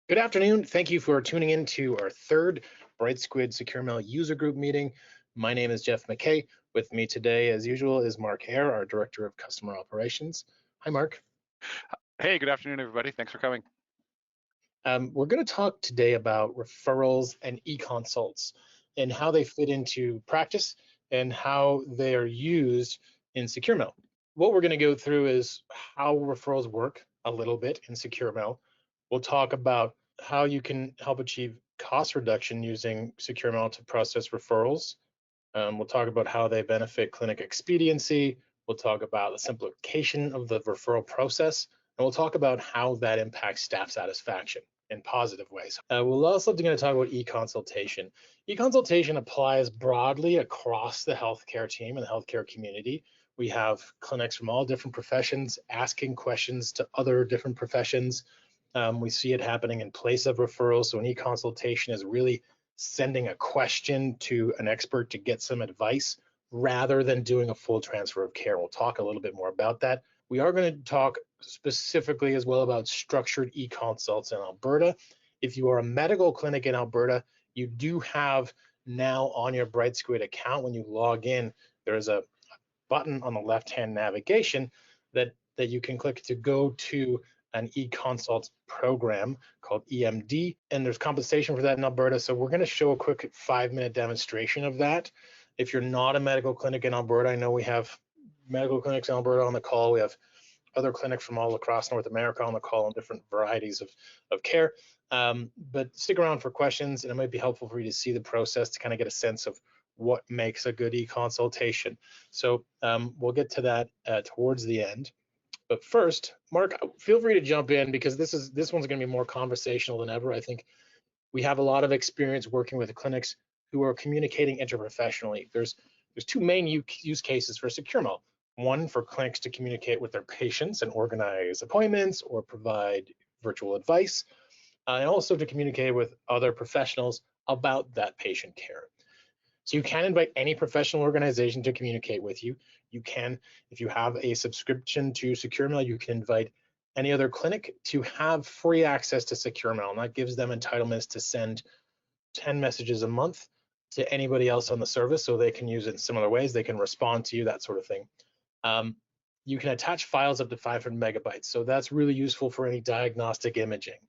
Good afternoon. Thank you for tuning in to our third Brightsquid Secure Mail user group meeting. My name is Jeff McKay. With me today, as usual, is Mark Hare, our Director of Customer Operations. Hi, Mark. Hey, good afternoon, everybody. Thanks for coming. We're going to talk today about referrals and eConsults and how they fit into practice and how they are used in Secure Mail. What we're going to go through is how referrals work a little bit in Secure Mail. We'll talk about how you can help achieve cost reduction using Secure Mail to process referrals. We'll talk about how they benefit clinic expediency. We'll talk about the simplification of the referral process, and we'll talk about how that impacts staff satisfaction in positive ways. We're also going to talk about e-consultation. E-consultation applies broadly across the healthcare team and the healthcare community. We have clinics from all different professions asking questions to other different professions. We see it happening in place of referrals. So an e-consultation is really sending a question to an expert to get some advice rather than doing a full transfer of care. We'll talk a little bit more about that. We are going to talk specifically as well about structured e-consults in Alberta. If you are a medical clinic in Alberta, you do have now on your Brightsquid account, when you log in, there's a button on the left-hand navigation that you can click to go to an eConsults program called EMD, and there's compensation for that in Alberta. So we're going to show a quick 5-minute demonstration of that. If you're not a medical clinic in Alberta, I know we have medical clinics in Alberta on the call. We have other clinics from all across North America on the call and different varieties of care. But stick around for questions, and it might be helpful for you to see the process to kind of get a sense of what makes a good e-consultation. So we'll get to that towards the end. But first, Mark, feel free to jump in because this one's going to be more conversational than ever. I think we have a lot of experience working with clinics who are communicating interprofessionally. There's two main use cases for SecureMail. One for clinics to communicate with their patients and organize appointments or provide virtual advice, and also to communicate with other professionals about that patient care. So you can invite any professional organization to communicate with you. You can, if you have a subscription to SecureMail, you can invite any other clinic to have free access to SecureMail, and that gives them entitlements to send 10 messages a month to anybody else on the service, so they can use it in similar ways. They can respond to you, that sort of thing. You can attach files up to 500 megabytes, so that's really useful for any diagnostic imaging.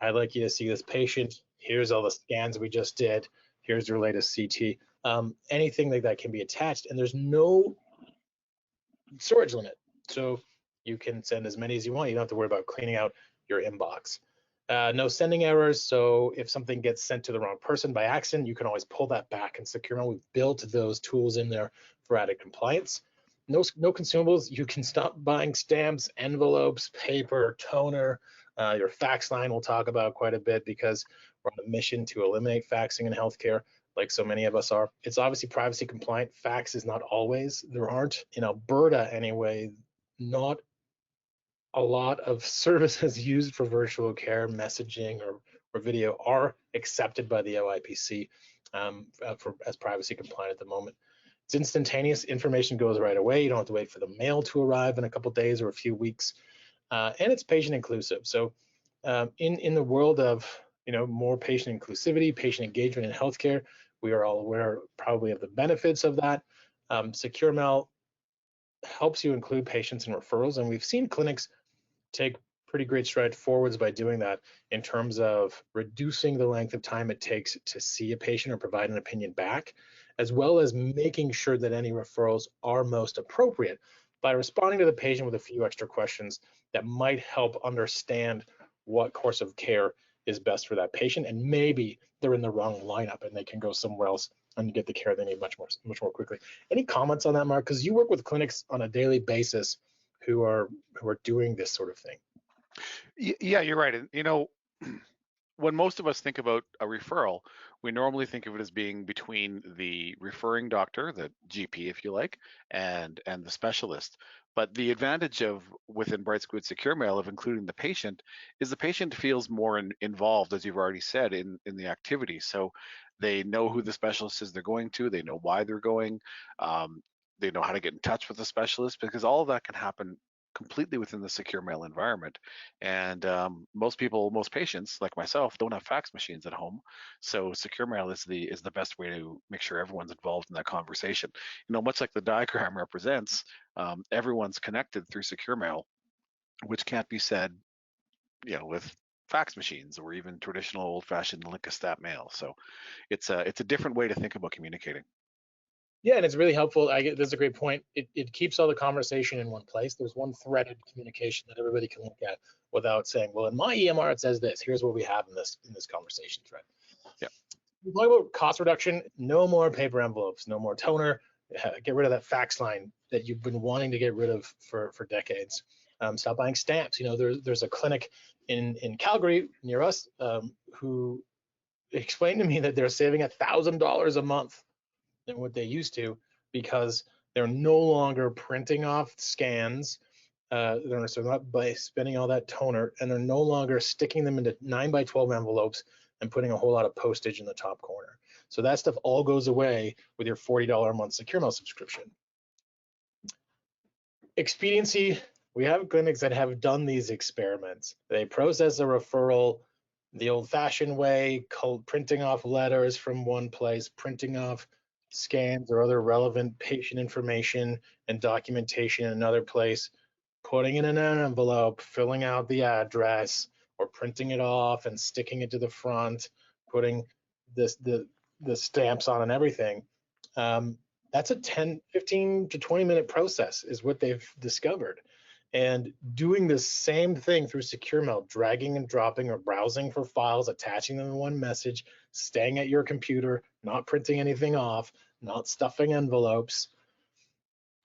I'd like you to see this patient. Here's all the scans we just did. Here's your latest CT. Anything like that can be attached, and there's no storage limit. So you can send as many as you want. You don't have to worry about cleaning out your inbox. No sending errors. So if something gets sent to the wrong person by accident, you can always pull that back in SecureMail. We've built those tools in there for added compliance. No consumables. You can stop buying stamps, envelopes, paper, toner. Your fax line we'll talk about quite a bit because we're on a mission to eliminate faxing in healthcare, like so many of us are. It's obviously privacy compliant. Fax is not always. There aren't, in Alberta anyway, not a lot of services used for virtual care, messaging, or video are accepted by the OIPC as privacy compliant at the moment. It's instantaneous. Information goes right away. You don't have to wait for the mail to arrive in a couple of days or a few weeks. And it's patient inclusive. So in the world of more patient inclusivity, patient engagement in healthcare, we are all aware probably of the benefits of that. SecureMail helps you include patients in referrals, and we've seen clinics take pretty great strides forwards by doing that in terms of reducing the length of time it takes to see a patient or provide an opinion back, as well as making sure that any referrals are most appropriate by responding to the patient with a few extra questions that might help understand what course of care is best for that patient, and maybe they're in the wrong lineup and they can go somewhere else and get the care they need much more quickly. Any comments on that, Mark? Because you work with clinics on a daily basis who are doing this sort of thing. Yeah, you're right. And when most of us think about a referral, we normally think of it as being between the referring doctor, the GP, if you like, and the specialist. But the advantage of within Brightsquid Secure Mail of including the patient is the patient feels more involved, as you've already said, in the activity. So they know who the specialist is they're going to, they know why they're going, they know how to get in touch with the specialist, because all of that can happen completely within the secure mail environment. And most people, most patients like myself, don't have fax machines at home. So secure mail is the best way to make sure everyone's involved in that conversation. Much like the diagram represents, everyone's connected through secure mail, which can't be said, with fax machines or even traditional old-fashioned link-a-stat mail. So it's a different way to think about communicating. Yeah, and it's really helpful. That's a great point. It keeps all the conversation in one place. There's one threaded communication that everybody can look at without saying, well, in my EMR it says this. Here's what we have in this conversation thread. Yeah. We talk about cost reduction. No more paper envelopes. No more toner. Get rid of that fax line that you've been wanting to get rid of for decades. Stop buying stamps. There's a clinic in Calgary near us who explained to me that they're saving $1,000 a month than what they used to because they're no longer printing off scans. So not by spending all that toner, and they're no longer sticking them into 9x12 envelopes and putting a whole lot of postage in the top corner. So that stuff all goes away with your $40 a month secure mail subscription. Expediency, we have clinics that have done these experiments. They process a referral the old-fashioned way, printing off letters from one place, printing off scans or other relevant patient information and documentation in another place, putting it in an envelope, filling out the address, or printing it off and sticking it to the front, putting the stamps on and everything. That's a 10, 15 to 20-minute process is what they've discovered. And doing the same thing through secure mail, dragging and dropping or browsing for files, attaching them in one message, staying at your computer, not printing anything off, not stuffing envelopes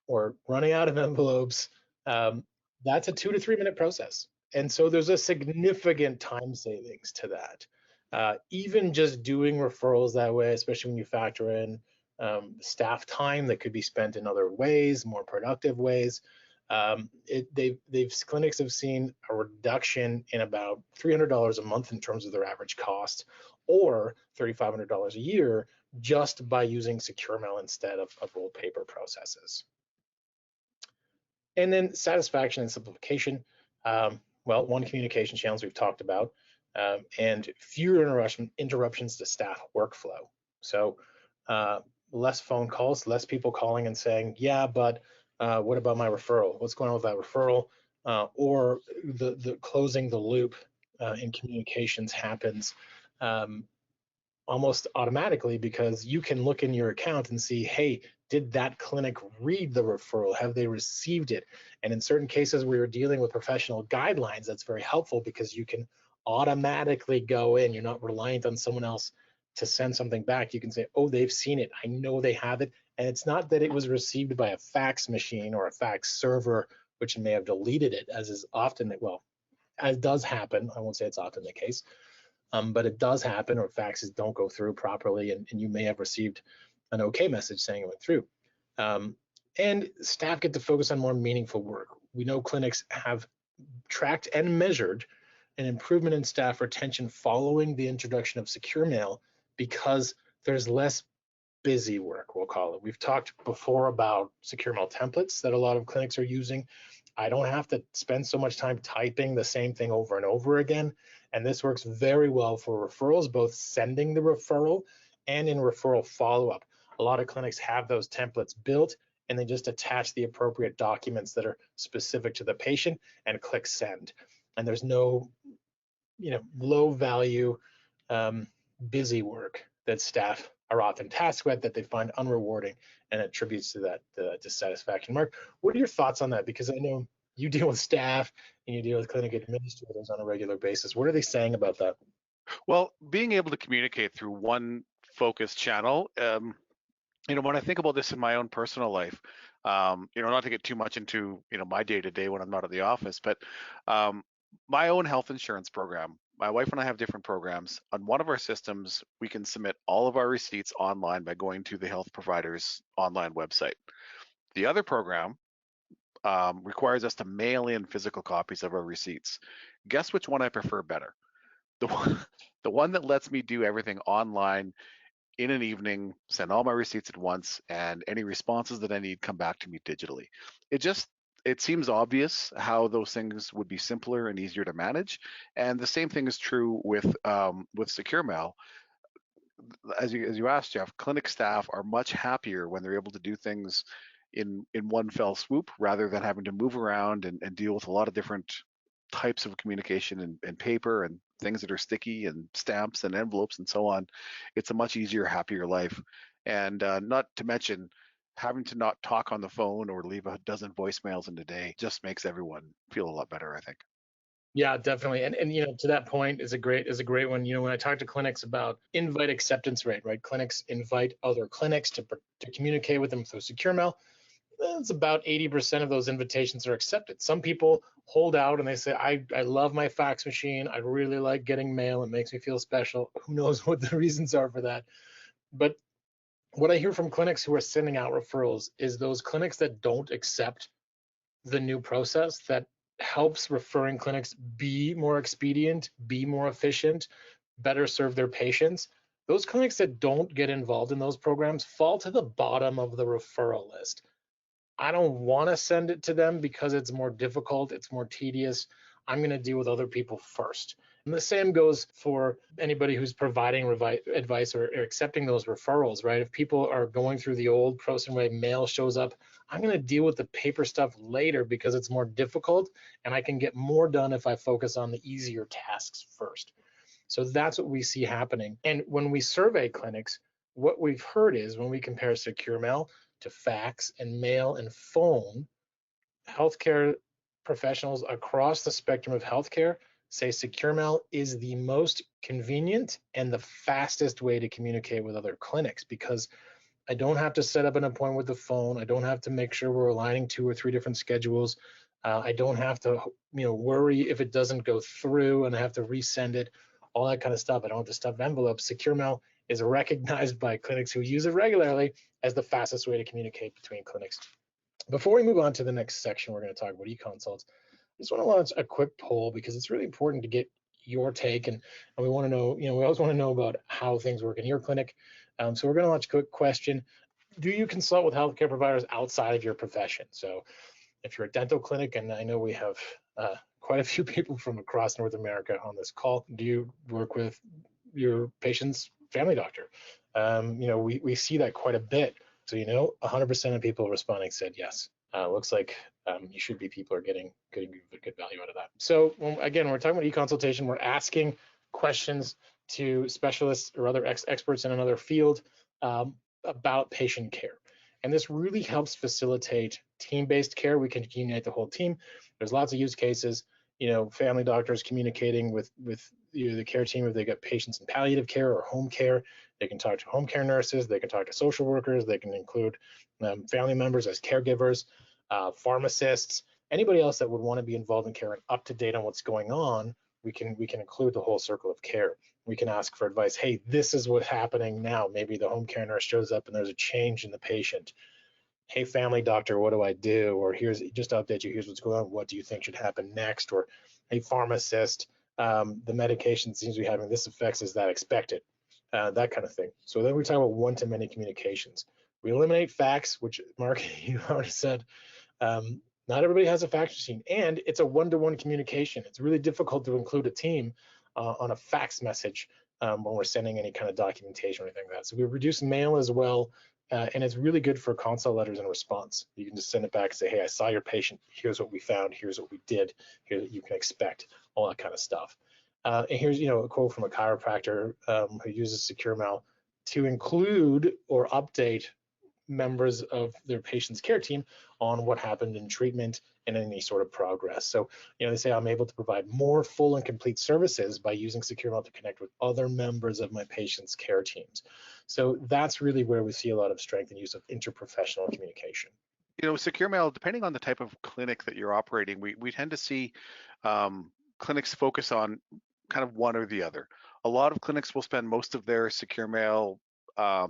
or running out of envelopes, that's a 2 to 3 minute process. And so there's a significant time savings to that. Even just doing referrals that way, especially when you factor in staff time that could be spent in other ways, more productive ways. Clinics have seen a reduction in about $300 a month in terms of their average cost, or $3,500 a year just by using secure mail instead of old paper processes. And then satisfaction and simplification. Well, one, communication channels we've talked about, and fewer interruptions to staff workflow. So less phone calls, less people calling and saying, yeah, but what about my referral? What's going on with that referral? Or the closing the loop in communications happens almost automatically, because you can look in your account and see, hey, did that clinic read the referral? Have they received it? And in certain cases where you're dealing with professional guidelines, that's very helpful because you can automatically go in. You're not reliant on someone else to send something back. You can say, oh, they've seen it. I know they have it. And it's not that it was received by a fax machine or a fax server, which may have deleted it, as is often, well, as does happen. I won't say it's often the case. But it does happen, or faxes don't go through properly, and you may have received an okay message saying it went through. And staff get to focus on more meaningful work. We know clinics have tracked and measured an improvement in staff retention following the introduction of secure mail because there's less busy work, we'll call it. We've talked before about secure mail templates that a lot of clinics are using. I don't have to spend so much time typing the same thing over and over again. And this works very well for referrals, both sending the referral and in referral follow-up. A lot of clinics have those templates built, and they just attach the appropriate documents that are specific to the patient and click send. And there's no, low value busy work that staff are often tasked with that they find unrewarding, and attributes to that dissatisfaction. Mark, what are your thoughts on that? Because I know you deal with staff and you deal with clinic administrators on a regular basis. What are they saying about that? Well, being able to communicate through one focused channel, when I think about this in my own personal life, not to get too much into, my day to day when I'm not at the office, but my own health insurance program, my wife and I have different programs. On one of our systems, we can submit all of our receipts online by going to the health provider's online website. The other program requires us to mail in physical copies of our receipts. Guess which one I prefer better? The one, the one that lets me do everything online in an evening, send all my receipts at once, and any responses that I need come back to me digitally. It just it seems obvious how those things would be simpler and easier to manage. And the same thing is true with SecureMail. As you asked, Jeff, clinic staff are much happier when they're able to do things in one fell swoop rather than having to move around and deal with a lot of different types of communication and paper and things that are sticky and stamps and envelopes and so on. It's a much easier, happier life. And not to mention having to not talk on the phone or leave a dozen voicemails in a day just makes everyone feel a lot better, I think. Yeah, definitely. And to that point is a great one. When I talk to clinics about invite acceptance rate, right? Clinics invite other clinics to communicate with them through secure mail. It's about 80% of those invitations are accepted. Some people hold out and they say, I love my fax machine. I really like getting mail. It makes me feel special. Who knows what the reasons are for that? But what I hear from clinics who are sending out referrals is those clinics that don't accept the new process that helps referring clinics be more expedient, be more efficient, better serve their patients. Those clinics that don't get involved in those programs fall to the bottom of the referral list. I don't want to send it to them because it's more difficult, it's more tedious. I'm going to deal with other people first. And the same goes for anybody who's providing advice or accepting those referrals, right? If people are going through the old ProSyn way, mail shows up, I'm going to deal with the paper stuff later because it's more difficult and I can get more done if I focus on the easier tasks first. So that's what we see happening. And when we survey clinics, what we've heard is when we compare secure mail to fax and mail and phone, healthcare professionals across the spectrum of healthcare say secure mail is the most convenient and the fastest way to communicate with other clinics because I don't have to set up an appointment with the phone. I don't have to make sure we're aligning 2 or 3 different schedules. I don't have to, worry if it doesn't go through and I have to resend it, all that kind of stuff. I don't have to stuff envelopes. Secure mail is recognized by clinics who use it regularly as the fastest way to communicate between clinics. Before we move on to the next section, we're going to talk about eConsults. I just want to launch a quick poll because it's really important to get your take, and we want to know, we always want to know about how things work in your clinic. So we're going to launch a quick question. Do you consult with healthcare providers outside of your profession? So if you're a dental clinic, and I know we have quite a few people from across North America on this call, do you work with your patient's family doctor? We see that quite a bit. So 100% of people responding said yes. Looks like you should be people are getting good value out of that. So again, we're talking about e-consultation. We're asking questions to specialists or other experts in another field about patient care. And this really helps facilitate team-based care. We can unite the whole team. There's lots of use cases. Family doctors communicating with the care team if they got patients in palliative care or home care. They can talk to home care nurses. They can talk to social workers. They can include family members as caregivers, pharmacists, anybody else that would want to be involved in care and up to date on what's going on. We can include the whole circle of care. We can ask for advice. Hey, this is what's happening now. Maybe the home care nurse shows up and there's a change in the patient. Hey, family doctor, what do I do? Or here's just to update you. Here's what's going on. What do you think should happen next? Or hey, pharmacist, the medication seems to be having this effects. Is that expected? That kind of thing. So then we talk about one-to-many communications. We eliminate fax, which Mark, you already said. Not everybody has a fax machine, and it's a one-to-one communication. It's really difficult to include a team on a fax message when we're sending any kind of documentation or anything like that. So we reduce mail as well, and it's really good for consult letters and response. You can just send it back and say, hey, I saw your patient. Here's what we found. Here's what we did. Here's what you can expect, all that kind of stuff. And here's a quote from a chiropractor who uses secure mail to include or update members of their patient's care team on what happened in treatment and any sort of progress. So, they say I'm able to provide more full and complete services by using secure mail to connect with other members of my patient's care teams. So that's really where we see a lot of strength and use of interprofessional communication. Secure mail, depending on the type of clinic that you're operating, we tend to see clinics focus on kind of one or the other. A lot of clinics will spend most of their secure mail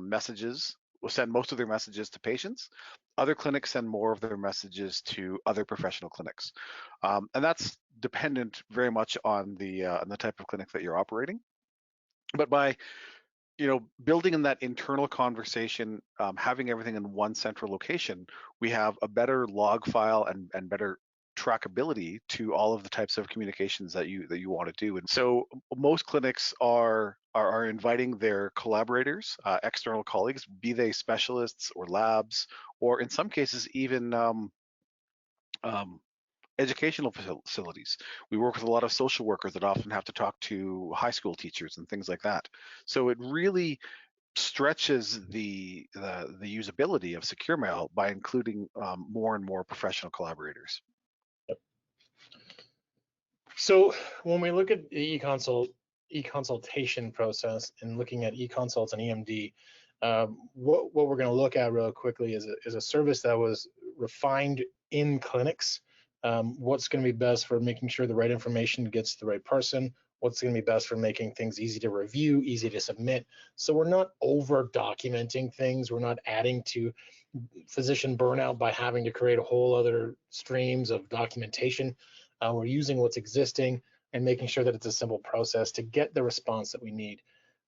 messages, will send most of their messages to patients. Other clinics send more of their messages to other professional clinics. And that's dependent very much on the type of clinic that you're operating. But by building in that internal conversation, having everything in one central location, we have a better log file and better trackability to all of the types of communications that you want to do. And so most clinics are inviting their collaborators, external colleagues, be they specialists or labs, or in some cases even um, educational facilities. We work with a lot of social workers that often have to talk to high school teachers and things like that. So it really stretches the usability of secure mail by including more and more professional collaborators. So when we look at the e-consultation process and looking at eConsults and EMD, what we're going to look at real quickly is a service that was refined in clinics. What's going to be best for making sure the right information gets to the right person, what's going to be best for making things easy to review, easy to submit. So we're not over documenting things. We're not adding to physician burnout by having to create a whole other streams of documentation. We're using what's existing and making sure that it's a simple process to get the response that we need.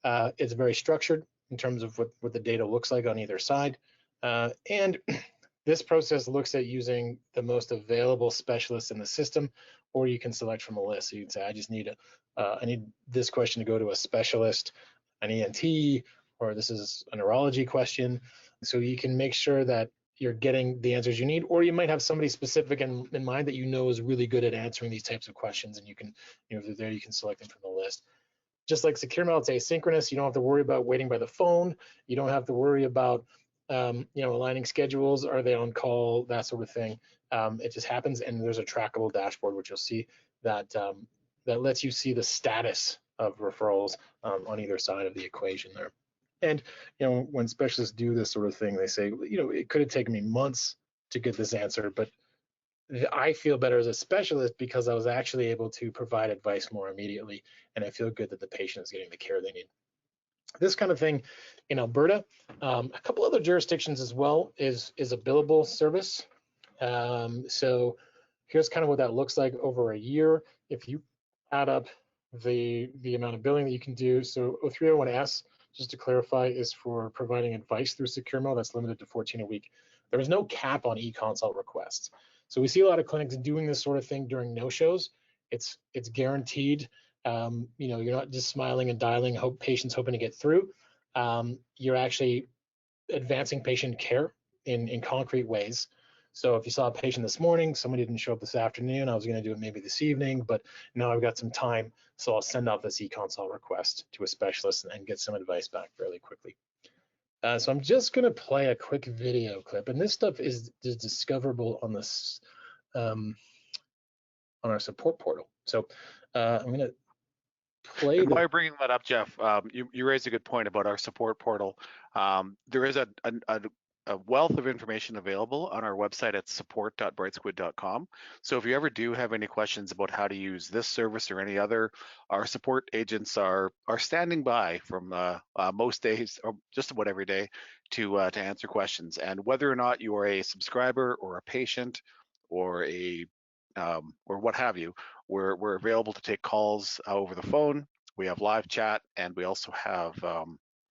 It's very structured in terms of what the data looks like on either side. And this process looks at using the most available specialists in the system, or you can select from a list. So you can say, I need this question to go to a specialist, an ENT, or this is a neurology question. So you can make sure that you're getting the answers you need, or you might have somebody specific in mind that you know is really good at answering these types of questions, and you can, if they're there, you can select them from the list. Just like secure mail, it's asynchronous. You don't have to worry about waiting by the phone. You don't have to worry about aligning schedules. Are they on call? That sort of thing. It just happens, and there's a trackable dashboard which you'll see that that lets you see the status of referrals on either side of the equation there. And when specialists do this sort of thing, they say, it could have taken me months to get this answer, but I feel better as a specialist because I was actually able to provide advice more immediately, and I feel good that the patient is getting the care they need. This kind of thing in Alberta, a couple other jurisdictions as well, is a billable service. So here's kind of what that looks like over a year. If you add up the amount of billing that you can do, so 0301S, just to clarify, is for providing advice through secure mail. That's limited to 14 a week. There is no cap on eConsult requests. So we see a lot of clinics doing this sort of thing during no-shows. It's guaranteed. You're not just smiling and dialing, patients hoping to get through. You're actually advancing patient care in concrete ways. So if you saw a patient this morning, somebody didn't show up this afternoon, I was going to do it maybe this evening, but now I've got some time, so I'll send out this eConsult request to a specialist and get some advice back fairly quickly. So I'm just going to play a quick video clip, and this stuff is discoverable on this on our support portal. So I'm going to play. And while you're bringing that up, Jeff, you raised a good point about our support portal. There is a wealth of information available on our website at support.brightsquid.com. So if you ever do have any questions about how to use this service or any other, our support agents are standing by from most days, or just about every day, to answer questions. And whether or not you are a subscriber or a patient or or what have you, we're available to take calls over the phone. We have live chat, and we also have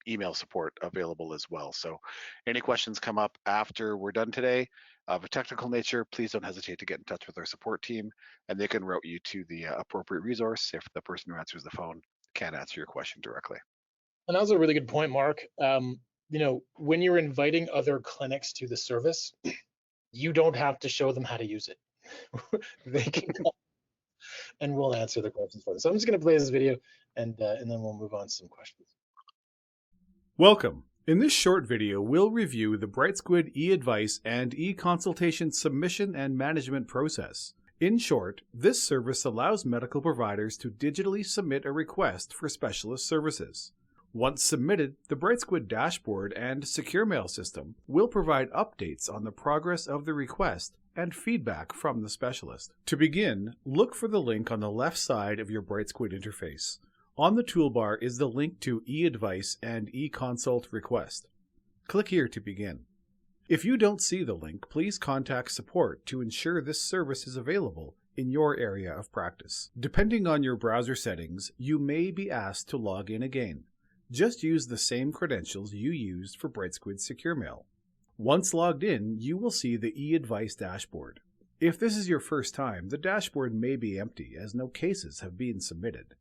email support available as well. So any questions come up after we're done today of a technical nature, please don't hesitate to get in touch with our support team, and they can route you to the appropriate resource if the person who answers the phone can't answer your question directly. And that was a really good point, Mark. When you're inviting other clinics to the service, you don't have to show them how to use it. They can call and we'll answer the questions for them. So I'm just going to play this video, and then we'll move on to some questions. Welcome. In this short video, we'll review the Brightsquid eAdvice and eConsultation submission and management process. In short, this service allows medical providers to digitally submit a request for specialist services. Once submitted, the Brightsquid dashboard and secure mail system will provide updates on the progress of the request and feedback from the specialist. To begin, look for the link on the left side of your Brightsquid interface. On the toolbar is the link to eAdvice and eConsult request. Click here to begin. If you don't see the link, please contact support to ensure this service is available in your area of practice. Depending on your browser settings, you may be asked to log in again. Just use the same credentials you used for Brightsquid Secure Mail. Once logged in, you will see the eAdvice dashboard. If this is your first time, the dashboard may be empty as no cases have been submitted.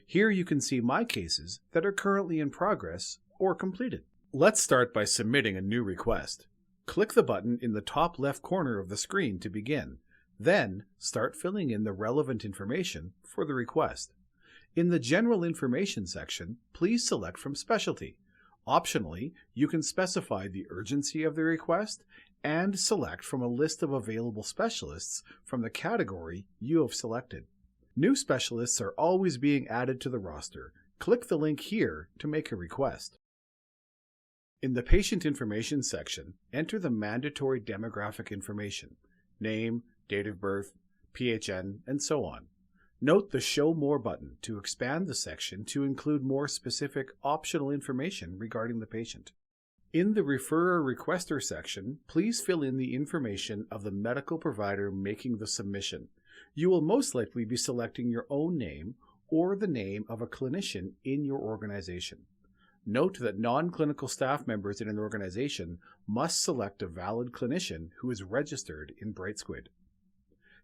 Here you can see my cases that are currently in progress or completed. Let's start by submitting a new request. Click the button in the top left corner of the screen to begin. Then, start filling in the relevant information for the request. In the General Information section, please select from Specialty. Optionally, you can specify the urgency of the request and select from a list of available specialists from the category you have selected. New specialists are always being added to the roster. Click the link here to make a request. In the Patient Information section, enter the mandatory demographic information, name, date of birth, PHN, and so on. Note the Show More button to expand the section to include more specific optional information regarding the patient. In the Referrer Requester section, please fill in the information of the medical provider making the submission. You will most likely be selecting your own name or the name of a clinician in your organization. Note that non-clinical staff members in an organization must select a valid clinician who is registered in Brightsquid.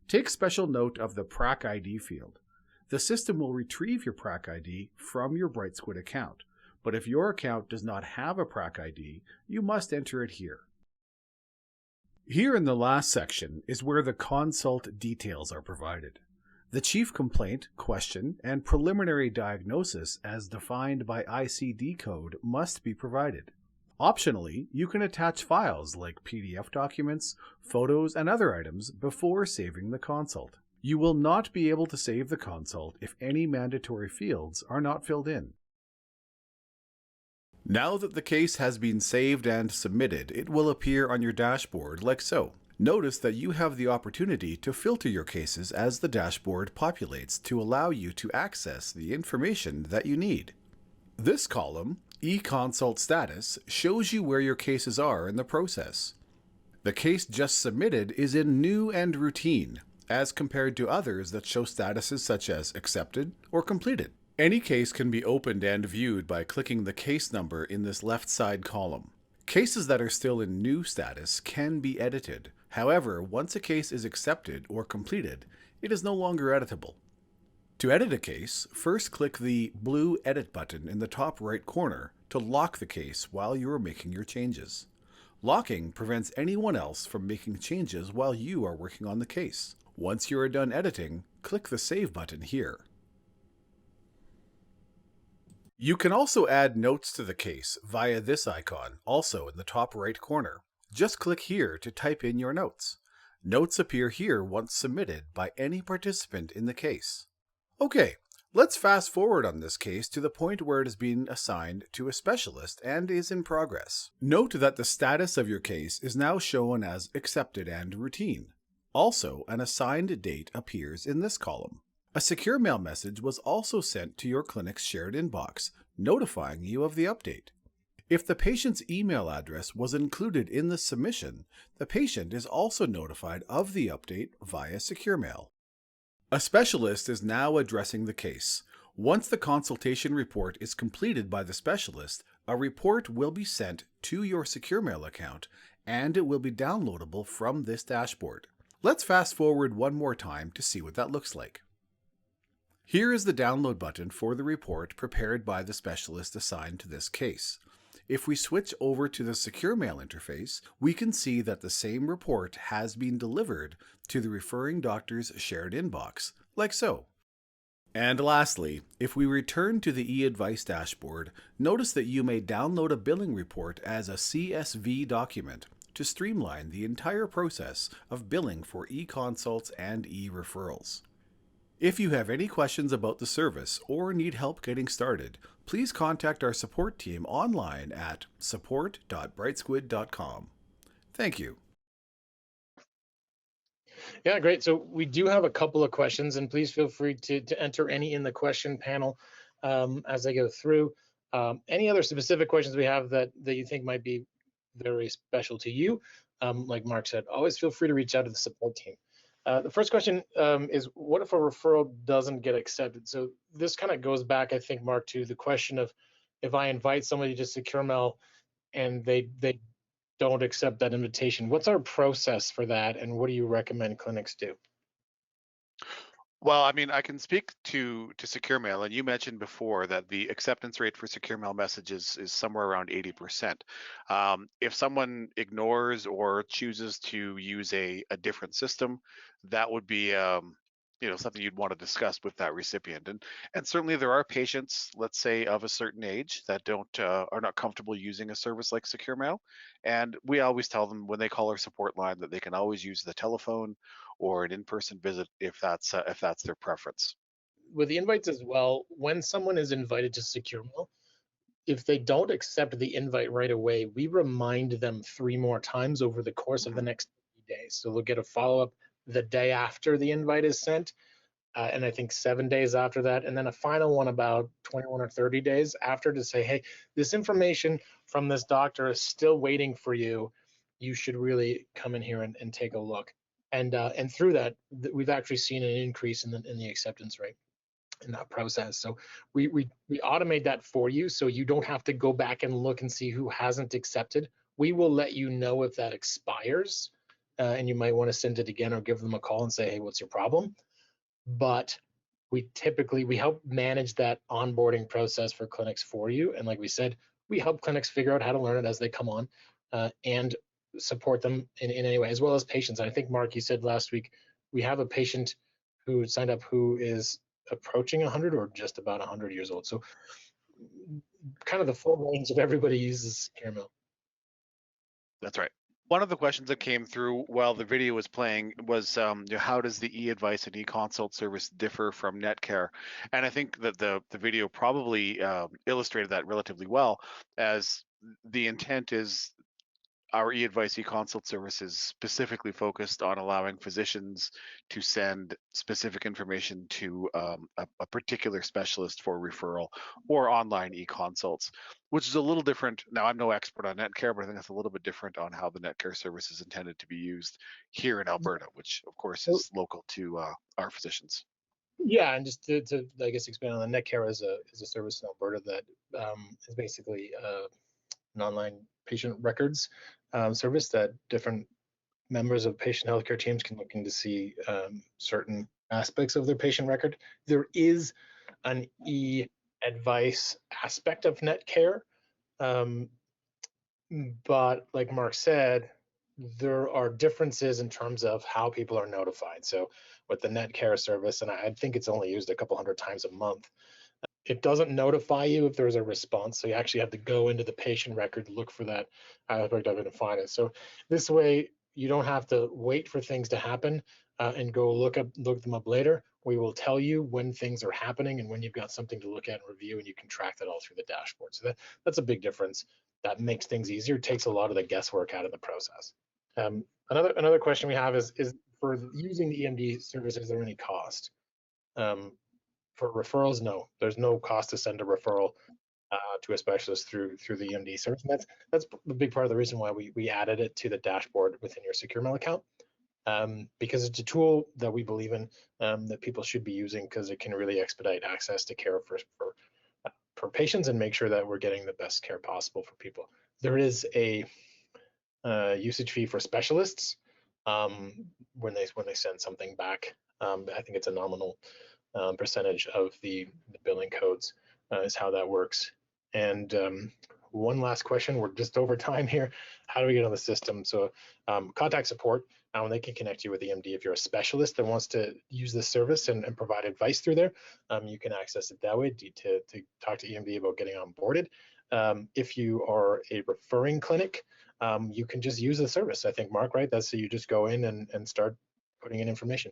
Take special note of the PRAC ID field. The system will retrieve your PRAC ID from your Brightsquid account, but if your account does not have a PRAC ID, you must enter it here. Here in the last section is where the consult details are provided. The chief complaint, question, and preliminary diagnosis as defined by ICD code must be provided. Optionally, you can attach files like PDF documents, photos, and other items before saving the consult. You will not be able to save the consult if any mandatory fields are not filled in. Now that the case has been saved and submitted, it will appear on your dashboard like so. Notice that you have the opportunity to filter your cases as the dashboard populates to allow you to access the information that you need. This column, eConsult Status, shows you where your cases are in the process. The case just submitted is in New and Routine, as compared to others that show statuses such as Accepted or Completed. Any case can be opened and viewed by clicking the case number in this left side column. Cases that are still in New status can be edited. However, once a case is accepted or completed, it is no longer editable. To edit a case, first click the blue Edit button in the top right corner to lock the case while you are making your changes. Locking prevents anyone else from making changes while you are working on the case. Once you are done editing, click the Save button here. You can also add notes to the case via this icon, also in the top right corner. Just click here to type in your notes. Notes appear here once submitted by any participant in the case. Okay, let's fast forward on this case to the point where it is being assigned to a specialist and is in progress. Note that the status of your case is now shown as Accepted and Routine. Also, an assigned date appears in this column. A secure mail message was also sent to your clinic's shared inbox, notifying you of the update. If the patient's email address was included in the submission, the patient is also notified of the update via secure mail. A specialist is now addressing the case. Once the consultation report is completed by the specialist, a report will be sent to your secure mail account, and it will be downloadable from this dashboard. Let's fast forward one more time to see what that looks like. Here is the download button for the report prepared by the specialist assigned to this case. If we switch over to the secure mail interface, we can see that the same report has been delivered to the referring doctor's shared inbox, like so. And lastly, if we return to the eAdvice dashboard, notice that you may download a billing report as a CSV document to streamline the entire process of billing for eConsults and eReferrals. If you have any questions about the service or need help getting started, please contact our support team online at support.brightsquid.com. Thank you. Yeah, great. So we do have a couple of questions, and please feel free to enter any in the question panel as I go through. Any other specific questions we have that you think might be very special to you, like Mark said, always feel free to reach out to the support team. The first question is, what if a referral doesn't get accepted? So this kind of goes back, I think, Mark, to the question of, if I invite somebody to SecureMail and they don't accept that invitation, what's our process for that, and what do you recommend clinics do? Well, I mean, I can speak to Secure Mail, and you mentioned before that the acceptance rate for Secure Mail messages is somewhere around 80%. If someone ignores or chooses to use a different system, that would be something you'd want to discuss with that recipient. And certainly there are patients, let's say of a certain age, that don't are not comfortable using a service like Secure Mail, and we always tell them when they call our support line that they can always use the telephone or an in-person visit if that's their preference. With the invites as well, when someone is invited to SecureMail, if they don't accept the invite right away, we remind them 3 more times over the course of the Mhm. next 30 days. So they'll get a follow-up the day after the invite is sent, and I think 7 days after that, and then a final one about 21 or 30 days after to say, hey, this information from this doctor is still waiting for you. You should really come in here and take a look. And through that, we've actually seen an increase in the acceptance rate in that process. So we automate that for you, so you don't have to go back and look and see who hasn't accepted. We will let you know if that expires, and you might want to send it again or give them a call and say, hey, what's your problem? But we help manage that onboarding process for clinics for you. And like we said, we help clinics figure out how to learn it as they come on, and support them in any way, as well as patients. And I think, Mark, you said last week we have a patient who signed up who is approaching 100 or just about 100 years old. So kind of the full range of everybody uses Caramel. That's right. One of the questions that came through while the video was playing was how does the eAdvice and eConsult service differ from Netcare? And I think that the video probably illustrated that relatively well, as the intent is our eAdvice eConsult service is specifically focused on allowing physicians to send specific information to a particular specialist for referral or online eConsults, which is a little different. Now, I'm no expert on Netcare, but I think that's a little bit different on how the Netcare service is intended to be used here in Alberta, which of course So, is local to our physicians. yeah, and just to I guess expand on that, Netcare is a service in Alberta that is basically an online patient records service that different members of patient healthcare teams can look in to see certain aspects of their patient record. There is an e-advice aspect of Netcare, um, but like Mark said, there are differences in terms of how people are notified. So with the Netcare service, and I think it's only used a couple hundred times a month, it doesn't notify you if there's a response. So you actually have to go into the patient record, look for that aspect of it and find it. So this way, you don't have to wait for things to happen and go look them up later. We will tell you when things are happening and when you've got something to look at and review, and you can track that all through the dashboard. So that's a big difference. That makes things easier, takes a lot of the guesswork out of the process. Another question we have is for using the EMD service, is there any cost? For referrals, no, there's no cost to send a referral to a specialist through the EMD service. And that's a big part of the reason why we added it to the dashboard within your SecureMail account, because it's a tool that we believe in, that people should be using, because it can really expedite access to care for patients and make sure that we're getting the best care possible for people. There is a usage fee for specialists when they send something back. I think it's a nominal percentage of the billing codes is how that works. And one last question, we're just over time here. How do we get on the system? So contact support, and they can connect you with EMD. If you're a specialist that wants to use this service and provide advice through there, you can access it that way to talk to EMD about getting onboarded. If you are a referring clinic, you can just use the service. I think, Mark, right? That's so you just go in and start putting in information.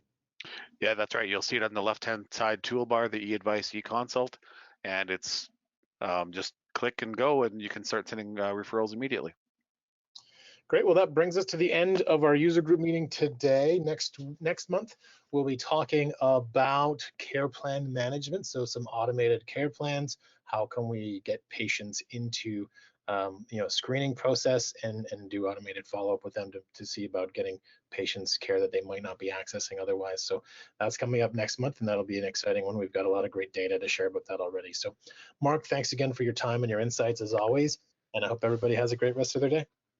Yeah, that's right. You'll see it on the left-hand side toolbar, the eAdvice eConsult, and it's just click and go, and you can start sending referrals immediately. Great. Well, that brings us to the end of our user group meeting today. Next month, we'll be talking about care plan management. So some automated care plans. How can we get patients into screening process and do automated follow-up with them to see about getting patients care that they might not be accessing otherwise. So that's coming up next month, and that'll be an exciting one. We've got a lot of great data to share about that already. So Mark, thanks again for your time and your insights as always, and I hope everybody has a great rest of their day.